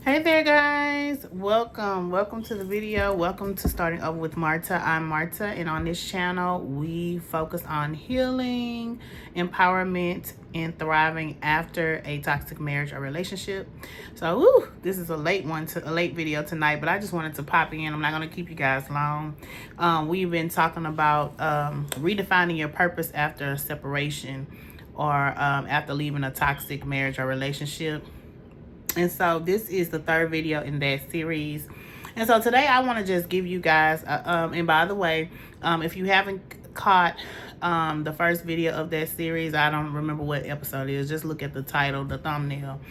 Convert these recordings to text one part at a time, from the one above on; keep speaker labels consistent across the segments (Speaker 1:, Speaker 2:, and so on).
Speaker 1: Hey there guys, welcome to the video. Welcome to Starting Over with Marta. I'm Marta, and on this channel we focus on healing, empowerment, and thriving after a toxic marriage or relationship. So this is a late video tonight, but I just wanted to pop in. I'm not going to keep you guys long. We've been talking about redefining your purpose after a separation or after leaving a toxic marriage or relationship. And so this is the third video in that series. And so today I want to just give you guys, and by the way, if you haven't caught the first video of that series, I don't remember what episode it is. Just look at the title, the thumbnail.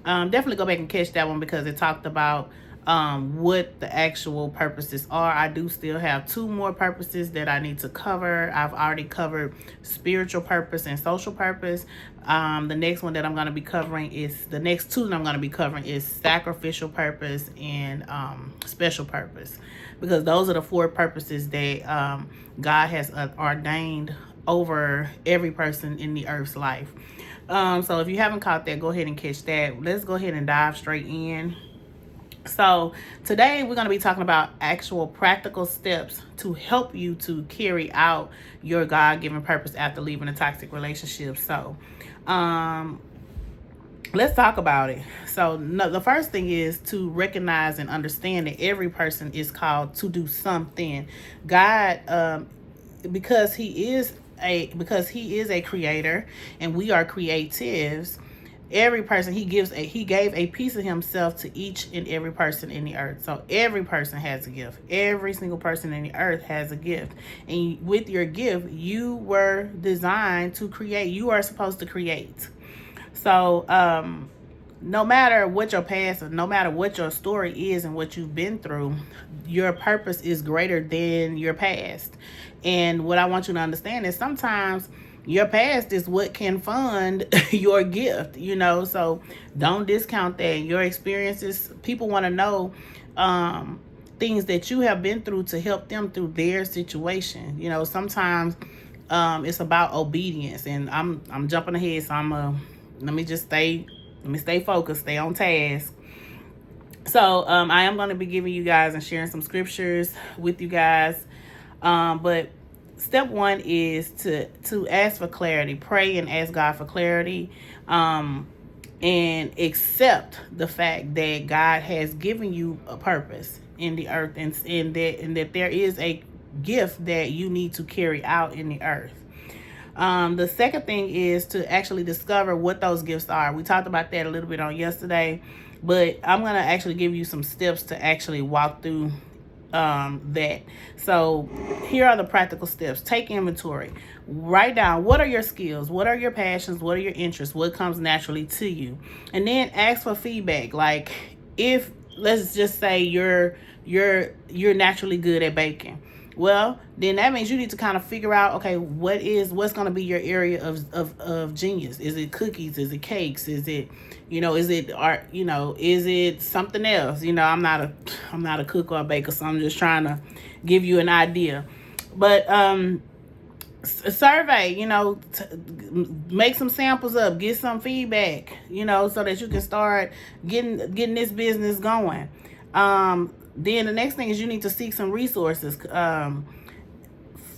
Speaker 1: Definitely go back and catch that one because it talked about what the actual purposes are. I do still have 2 more purposes that I need to cover. I've already covered spiritual purpose and social purpose. The next one that I'm going to be covering is, the next 2 that I'm going to be covering is sacrificial purpose and special purpose, because those are the 4 purposes that God has ordained over every person in the earth's life. So if you haven't caught that, go ahead and catch that. Let's go ahead and dive straight in. So today we're going to be talking about actual practical steps to help you to carry out your God-given purpose after leaving a toxic relationship. So let's talk about it. So the first thing is to recognize and understand that every person is called to do something. God, because he is a creator and we are creatives, every person, he gave a piece of himself to each and every person in the earth. So every person has a gift. Every single person in the earth has a gift. And with your gift, you were designed to create. You are supposed to create. So no matter what your past, no matter what your story is and what you've been through, your purpose is greater than your past. And what I want you to understand is sometimes your past is what can fund your gift, so don't discount that. Your experiences, people want to know things that you have been through to help them through their situation. Sometimes it's about obedience, and I'm jumping ahead, so let me stay focused, stay on task. So I am going to be giving you guys and sharing some scriptures with you guys, but step 1 is to ask for clarity. Pray and ask God for clarity, and accept the fact that God has given you a purpose in the earth, and that there is a gift that you need to carry out in the earth. The second thing is to actually discover what those gifts are. We talked about that a little bit on yesterday, but I'm going to actually give you some steps to actually walk through that. So here are the practical steps. Take inventory. Write down, what are your skills, what are your passions, what are your interests, what comes naturally to you, and then ask for feedback. Like, if, let's just say you're naturally good at baking, well, then that means you need to kind of figure out, okay, what's going to be your area of genius? Is it cookies? Is it cakes? Is it, is it art? Is it something else? I'm not a cook or a baker, so I'm just trying to give you an idea. But survey, make some samples up, get some feedback, so that you can start getting this business going. Then the next thing is you need to seek some resources.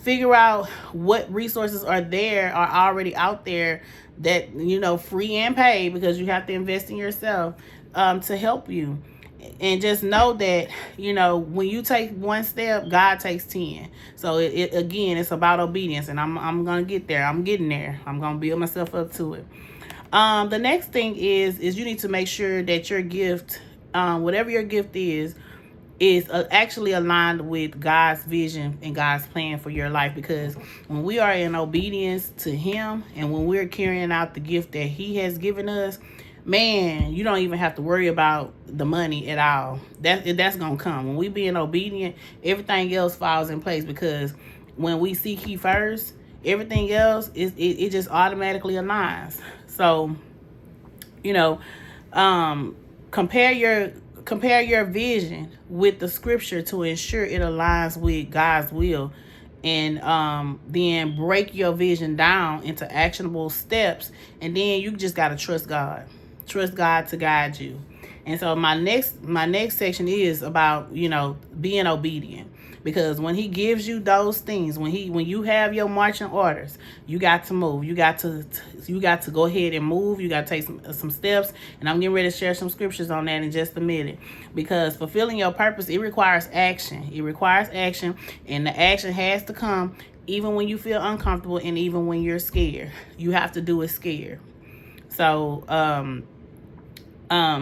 Speaker 1: Figure out what resources are already out there that, free and paid, because you have to invest in yourself to help you. And just know that, when you take 1 step, God takes 10. So again, it's about obedience, and I'm going to get there. I'm getting there. I'm going to build myself up to it. The next thing is you need to make sure that your gift, whatever your gift is actually aligned with God's vision and God's plan for your life. Because when we are in obedience to him, and when we're carrying out the gift that he has given us, man, you don't even have to worry about the money at all. That's gonna come. When we being obedient, everything else falls in place, because when we seek he first, everything else it just automatically aligns. So compare your vision with the scripture to ensure it aligns with God's will, and then break your vision down into actionable steps. And then you just got to trust God to guide you. And so my next section is about, you know, being obedient. Because when he gives you those things, when you have your marching orders, you got to move. You got to go ahead and move. You got to take some steps. And I'm getting ready to share some scriptures on that in just a minute. Because fulfilling your purpose, it requires action. It requires action, and the action has to come even when you feel uncomfortable and even when you're scared. You have to do it scared. So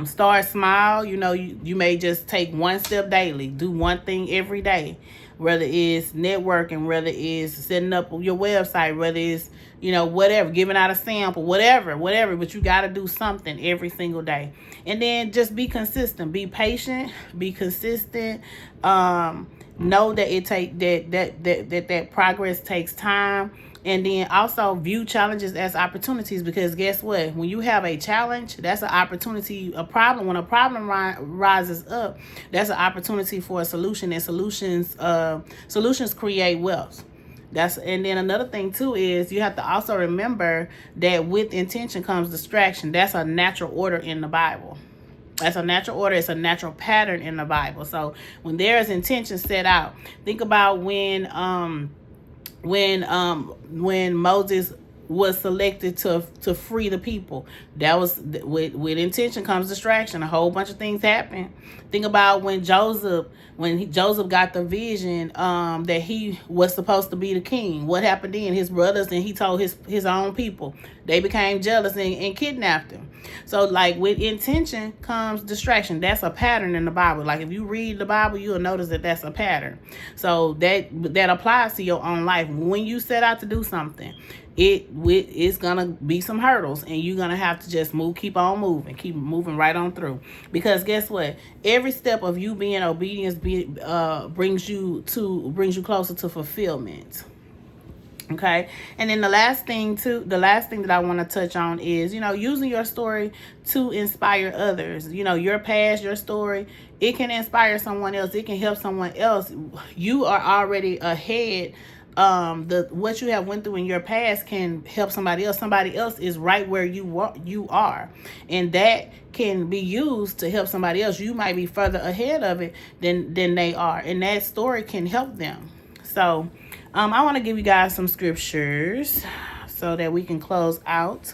Speaker 1: start small. You know, you may just take one step daily. Do one thing every day, whether it's networking, whether it's setting up your website, whether it's, you know, whatever, giving out a sample, whatever, but you got to do something every single day. And then just be consistent, be patient, be consistent. Know that that progress takes time. And then also view challenges as opportunities, because guess what? When you have a challenge, that's an opportunity. When a problem rises up, that's an opportunity for a solution. And solutions create wealth. And then another thing too is you have to also remember that with intention comes distraction. That's a natural order in the Bible. That's a natural order. It's a natural pattern in the Bible. So when there is intention set out, think about when Moses was selected to free the people. That was with intention comes distraction. A whole bunch of things happen. Think about when Joseph got the vision that he was supposed to be the king. What happened then? His brothers, and he told his own people. They became jealous and kidnapped him. So like with intention comes distraction. That's a pattern in the Bible. Like if you read the Bible, you'll notice that that's a pattern. So that applies to your own life. When you set out to do something, it's gonna be some hurdles, and you're gonna have to just keep moving right on through. Because guess what? Every step of you being obedient brings you closer to fulfillment. Okay. And then the last thing that I want to touch on is, you know, using your story to inspire others. You know, your past, your story, it can inspire someone else. It can help someone else. You are already ahead. What you have went through in your past can help somebody else. Somebody else is right where you are, and that can be used to help somebody else. You might be further ahead of it than they are, and that story can help them. So I want to give you guys some scriptures so that we can close out.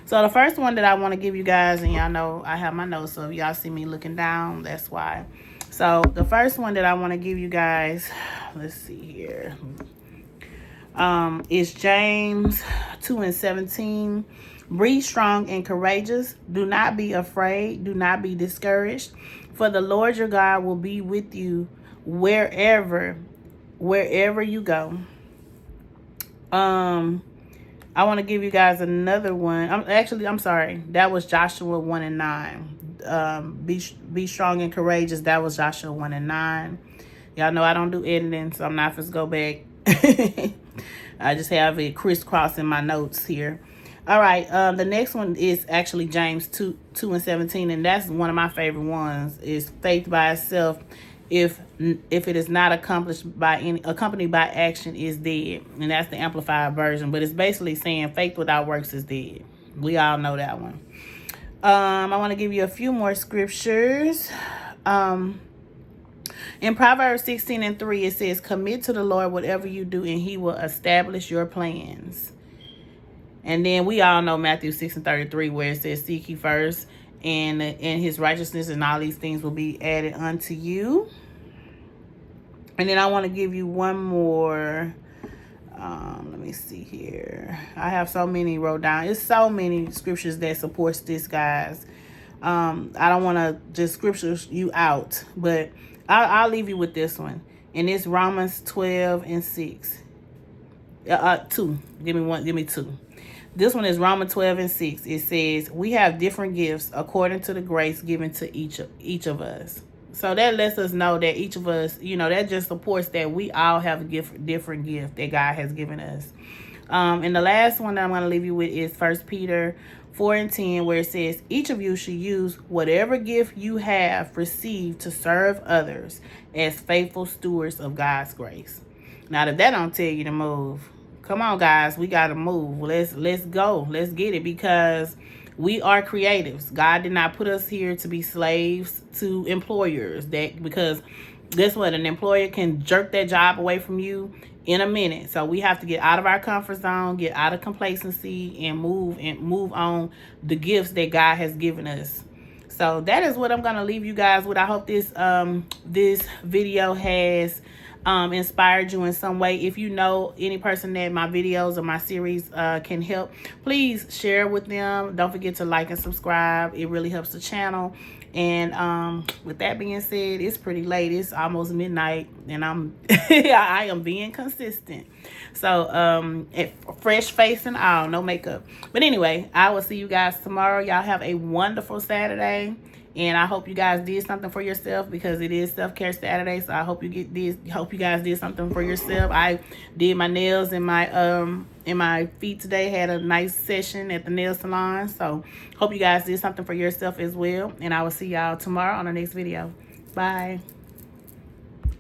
Speaker 1: So the first one that I want to give you guys, and y'all know I have my notes, so if y'all see me looking down, that's why. So the first one that I want to give you guys, let's see here, is James 2:17. Be strong and courageous. Do not be afraid. Do not be discouraged. For the Lord your God will be with you wherever you go. I want to give you guys another one. I'm sorry. That was Joshua 1:9. Be strong and courageous. That was Joshua 1:9. Y'all know I don't do editing, so I'm not supposed to go back. I just have it crisscrossing my notes here. All right. The next one is actually James 2:17, and that's one of my favorite ones. Is faith by itself, if it is not accompanied by action, is dead. And that's the amplified version, but it's basically saying faith without works is dead. We all know that one. I want to give you a few more scriptures. In Proverbs 16:3, it says, commit to the Lord whatever you do, and he will establish your plans. And then we all know Matthew 6:33, where it says, seek ye first and his righteousness, and all these things will be added unto you. And then I want to give you one more. Let me see here. I have so many wrote down. It's so many scriptures that supports this, guys. I don't want to just scriptures you out, but I'll leave you with this one. And it's Romans 12:6. 2. Give me 2. This one is Romans 12:6. It says, we have different gifts according to the grace given to each of us. So that lets us know that each of us, you know, that just supports that we all have a different gift that God has given us. And the last one that I'm going to leave you with is 1 Peter 4:10, where it says, each of you should use whatever gift you have received to serve others as faithful stewards of God's grace. Now, if that don't tell you to move, come on, guys, we got to move. Let's go. Let's get it, because We are creatives. God did not put us here to be slaves to employers. That because guess what? An employer can jerk that job away from you in a minute. So we have to get out of our comfort zone, get out of complacency, and move on the gifts that God has given us. So that is what I'm gonna leave you guys with. I hope this this video has inspired you in some way. If you know any person that my videos or my series can help, please share with them. Don't forget to like and subscribe. It really helps the channel. And with that being said, it's pretty late. It's almost midnight, and I am being consistent. So fresh face and all, no makeup. But anyway, I will see you guys tomorrow. Y'all have a wonderful Saturday. And I hope you guys did something for yourself, because it is self-care Saturday. So I hope you guys did something for yourself. I did my nails and my feet today. Had a nice session at the nail salon. So hope you guys did something for yourself as well. And I will see y'all tomorrow on the next video. Bye.